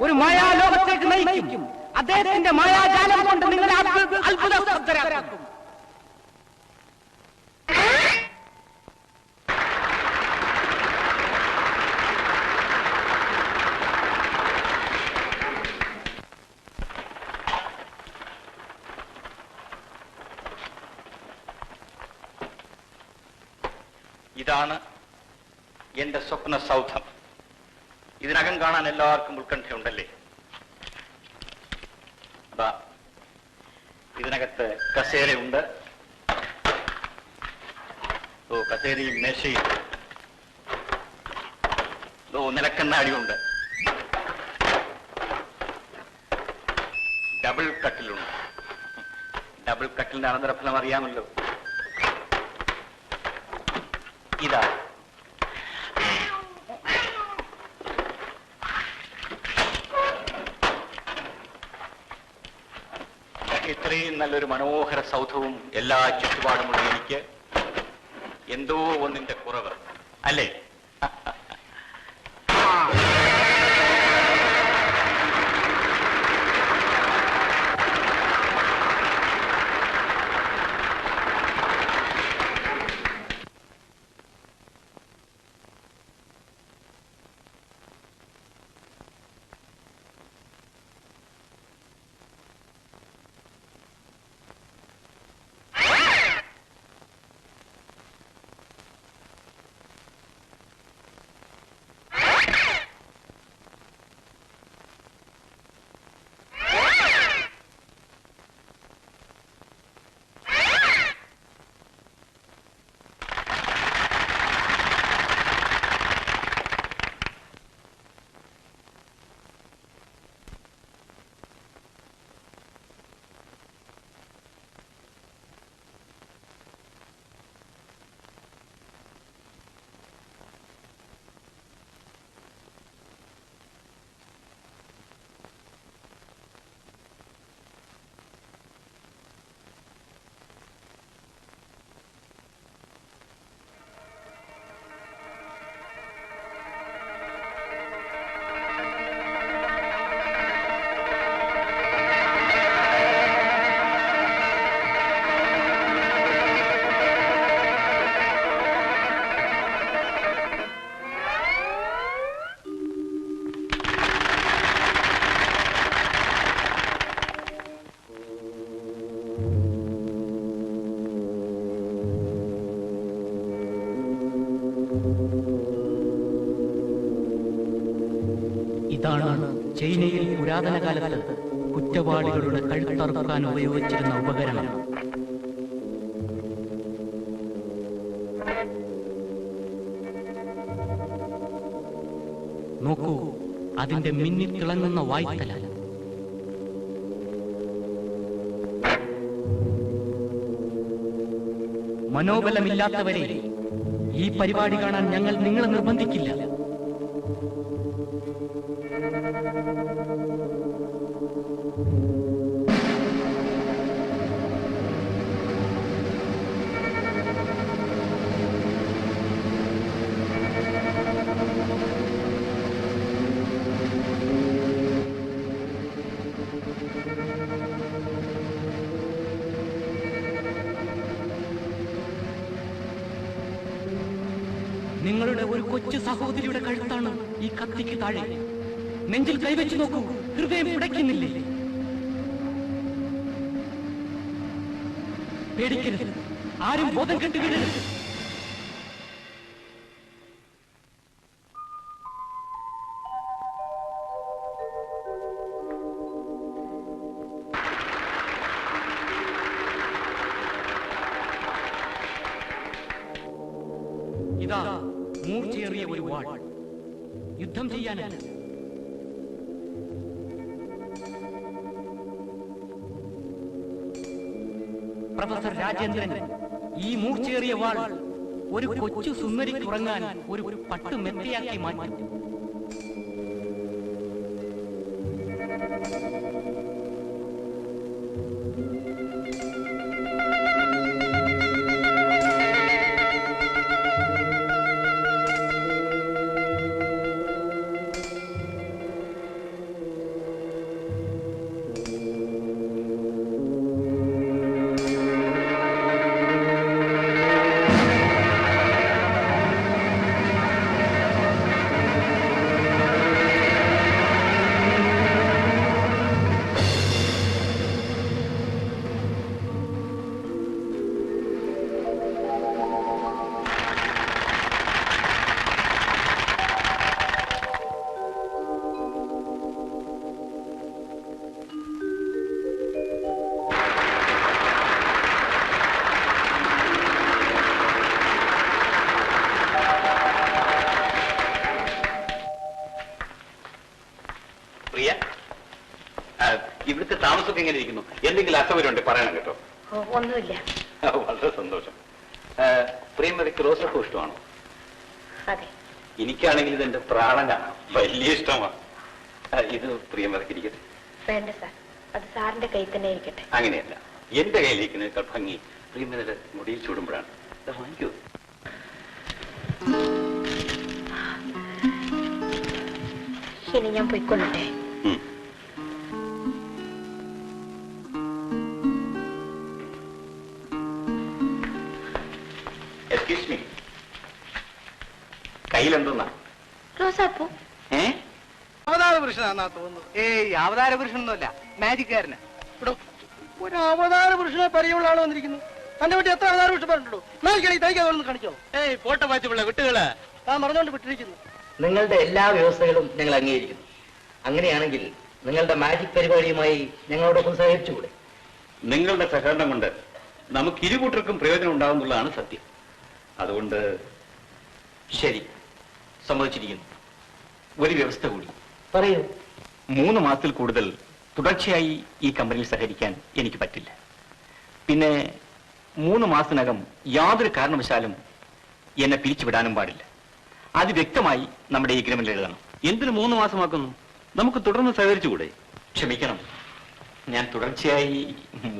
ഒരു മായാലോകത്തേക്ക് നയിക്കും. അദ്ദേഹത്തിന്റെ മായാജാലം കൊണ്ട് നിങ്ങളെ അത്ഭുതരാക്കും. ഇതാണ് എന്റെ സ്വപ്ന സൗധം. ഇതിനകം കാണാൻ എല്ലാവർക്കും ഉത്കണ്ഠയുണ്ടല്ലേ? അതാ ഇതിനകത്ത് കസേരയുണ്ട്. കസേരയും മേശയും, നിലക്കണ്ണാടിയുണ്ട്. ഡബിൾ കട്ടിലുണ്ട്. ഡബിൾ കട്ടിലിന്റെ അനന്തരഫലം അറിയാമല്ലോ. ഇതാ ഇത്രയും നല്ലൊരു മനോഹര സൗധവും എല്ലാ ചുറ്റുപാടുമുള്ള എനിക്ക് എന്തോ ഒന്നിന്റെ കുറവ് അല്ലേ? ഇതാണ് ചൈനയിൽ പുരാതന കാലത്ത് കുറ്റവാളികളുടെ കഴുത്തറുക്കാൻ ഉപയോഗിച്ചിരുന്ന ഉപകരണം. നോക്കൂ, അതിന്റെ മിന്നിത്തിളങ്ങുന്ന വായ്ത്തല. മനോബലമില്ലാത്തവരെ ഈ പരിപാടി കാണാൻ ഞങ്ങൾ നിങ്ങളെ നിർബന്ധിക്കില്ല. നിങ്ങളുടെ ഒരു കൊച്ചു സഹോദരിയുടെ കഴുത്താണ് ഈ കത്തിക്ക് താഴെ. നെഞ്ചിൽ കൈവച്ചു നോക്കൂ, ഹൃദയം പിടയ്ക്കുന്നില്ലേ? പേടിക്കരുത്, ആരും ബോധം കെട്ടു വീഴരുത്. ഇതാ മൂർച്ചയേറിയ ഒരു വാൾ. യുദ്ധം ചെയ്യാനല്ല. പ്രൊഫസർ രാജേന്ദ്രൻ ഈ മൂർച്ചയേറിയ വാൾ ഒരു കൊച്ചു സുന്ദരിക്കുറങ്ങാൻ ഒരു പട്ടു മെത്തയാക്കി മാറ്റി. പ്രിയ, ഇവിടുത്തെ താമസമൊക്കെ എങ്ങനെ ഇരിക്കുന്നു? എന്തെങ്കിലും അസൗകര്യം ഉണ്ട് പറയണം കേട്ടോ. ഒന്നുമില്ല. വളരെ സന്തോഷം. പ്രിയമതിക്ക് റോസപ്പൂ ഇഷ്ടമാണോ? അതെ. എനിക്കാണെങ്കിൽ ഇതെന്റെ പ്രാണനാണ്, വലിയ ഇഷ്ടമാണ്. ഇത് പ്രിയമതിക്ക് ഇരിക്കട്ടെ. വേണ്ട സാർ, അത് സാറിന്റെ കയ്യിൽ തന്നെ ഇരിക്കട്ടെ. അങ്ങനെയല്ല, എന്റെ കയ്യിലിരിക്കുന്നതിനേക്കാൾ ഭംഗി പ്രിയമതിയുടെ മുടിയിൽ ചൂടുമ്പോഴാണ്. വാങ്ങിക്കൂ. ഇനി ഞാൻ പോയിക്കൊള്ളട്ടെ. Excuse me, കയ്യിലെന്തെന്നാ? റോസാപ്പൂ. അവതാര പുരുഷനാന്നാ തോന്നുന്നു. ഏയ് അവതാര പുരുഷനൊന്നുമല്ല, മാജിക്കാരന്. ഇവിടെ ഒരു അവതാര പുരുഷനെ പരിചയമുള്ള ആള് വന്നിരിക്കുന്നു. തന്റെ വീട്ടിൽ എത്ര അവതാര പുരുഷൻ പറഞ്ഞിട്ടുള്ളൂ? നായിക്കണി തയ്ക്കാതെ കാണിച്ചോ? ഏയ് പോട്ടെ പാച്ചുപിള്ള, വിട്ടുകള്. താൻ പറഞ്ഞുകൊണ്ട് വിട്ടിരിക്കുന്നു. നിങ്ങളുടെ എല്ലാ വ്യവസ്ഥകളും ഞങ്ങൾ അംഗീകരിക്കുന്നു. അങ്ങനെയാണെങ്കിൽ നിങ്ങളുടെ മാജിക് പരിപാടിയുമായി ഞങ്ങളോടൊപ്പം സഹകരിച്ചുകൂടെ? നിങ്ങളുടെ സഹകരണം കൊണ്ട് നമുക്ക് ഇരുകൂട്ടർക്കും പ്രയോജനം ഉണ്ടാവുന്നുള്ളതാണ് സത്യം. അതുകൊണ്ട് ശരി, സമ്മതിച്ചിരിക്കുന്നു. ഒരു വ്യവസ്ഥ കൂടി. പറയൂ. 3 മാസത്തിൽ കൂടുതൽ തുടർച്ചയായി ഈ കമ്പനിയിൽ സഹകരിക്കാൻ എനിക്ക് പറ്റില്ല. പിന്നെ 3 മാസത്തിനകം യാതൊരു കാരണവശാലും എന്നെ പിരിച്ചുവിടാനും പാടില്ല. അത് വ്യക്തമായി നമ്മുടെ ഈ അഗ്രിമെന്റിൽ എഴുതണം. എന്തിനു 3 മാസമാക്കുന്നു? നമുക്ക് തുടർന്ന് സഹകരിച്ചുകൂടെ? ക്ഷമിക്കണം, ഞാൻ തുടർച്ചയായി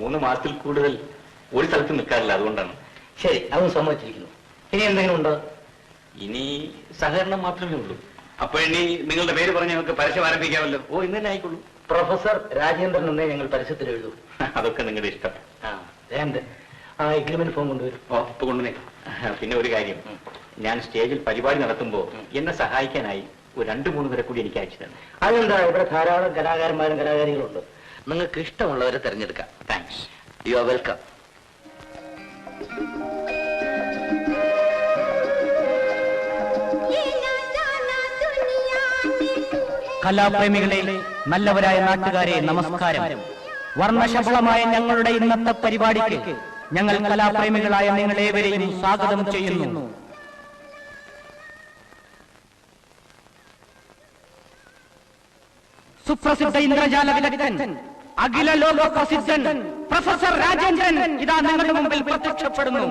3 മാസത്തിൽ കൂടുതൽ ഒരു സ്ഥലത്ത് നിൽക്കാറില്ല, അതുകൊണ്ടാണ്. ശരി, അതും സമ്മതിച്ചിരിക്കുന്നു. ഇനി എന്തെങ്കിലും ഉണ്ടോ? ഇനി സഹകരണം മാത്രമേ ഉള്ളൂ. അപ്പൊ ഇനി നിങ്ങളുടെ പേര് പറഞ്ഞ് ഞങ്ങൾക്ക് പരസ്യം ആരംഭിക്കാമല്ലോ. ഓ, ഇന്ന് തന്നെ ആയിക്കോളൂ. പ്രൊഫസർ രാജേന്ദ്രൻ എന്നേ ഞങ്ങൾ പരസ്യത്തിൽ എഴുതൂ. അതൊക്കെ നിങ്ങളുടെ ഇഷ്ടം. ആ എഗ്രിമെന്റ് ഫോം കൊണ്ടുവരും. ഓ, ഇപ്പൊ കൊണ്ടുവന്നേ. പിന്നെ ഒരു കാര്യം, ഞാൻ സ്റ്റേജിൽ പരിപാടി നടത്തുമ്പോൾ എന്നെ സഹായിക്കാനായി ഒരു 2-3 പേരെ കൂടി എനിക്ക് അയച്ചു തന്നെ. അതെന്താ, ഇവിടെ ധാരാളം കലാകാരന്മാരും കലാകാരികളുണ്ട്. നിങ്ങൾക്ക് ഇഷ്ടമുള്ളവരെ തെരഞ്ഞെടുക്കാം. താങ്ക്സ്. You are welcome. കലാപ്രേമികളെ, നല്ലവരായ നാട്ടുകാരെ, നമസ്കാരം. വർണ്ണശബളമായ ഞങ്ങളുടെ ഇന്നത്തെ പരിപാടിക്ക് ഞങ്ങൾ കലാപ്രേമികളായ നിങ്ങളേവരെയും സ്വാഗതം ചെയ്യുന്നു. സുപ്രസിദ്ധ ഇന്ദ്രജാല വിദഗ്ധൻ, അഖില ലോക പ്രസിദ്ധൻ പ്രൊഫസർ രാജേന്ദ്രൻ ഇതാ നിങ്ങളുടെ മുമ്പിൽ പ്രത്യക്ഷപ്പെടുന്നു.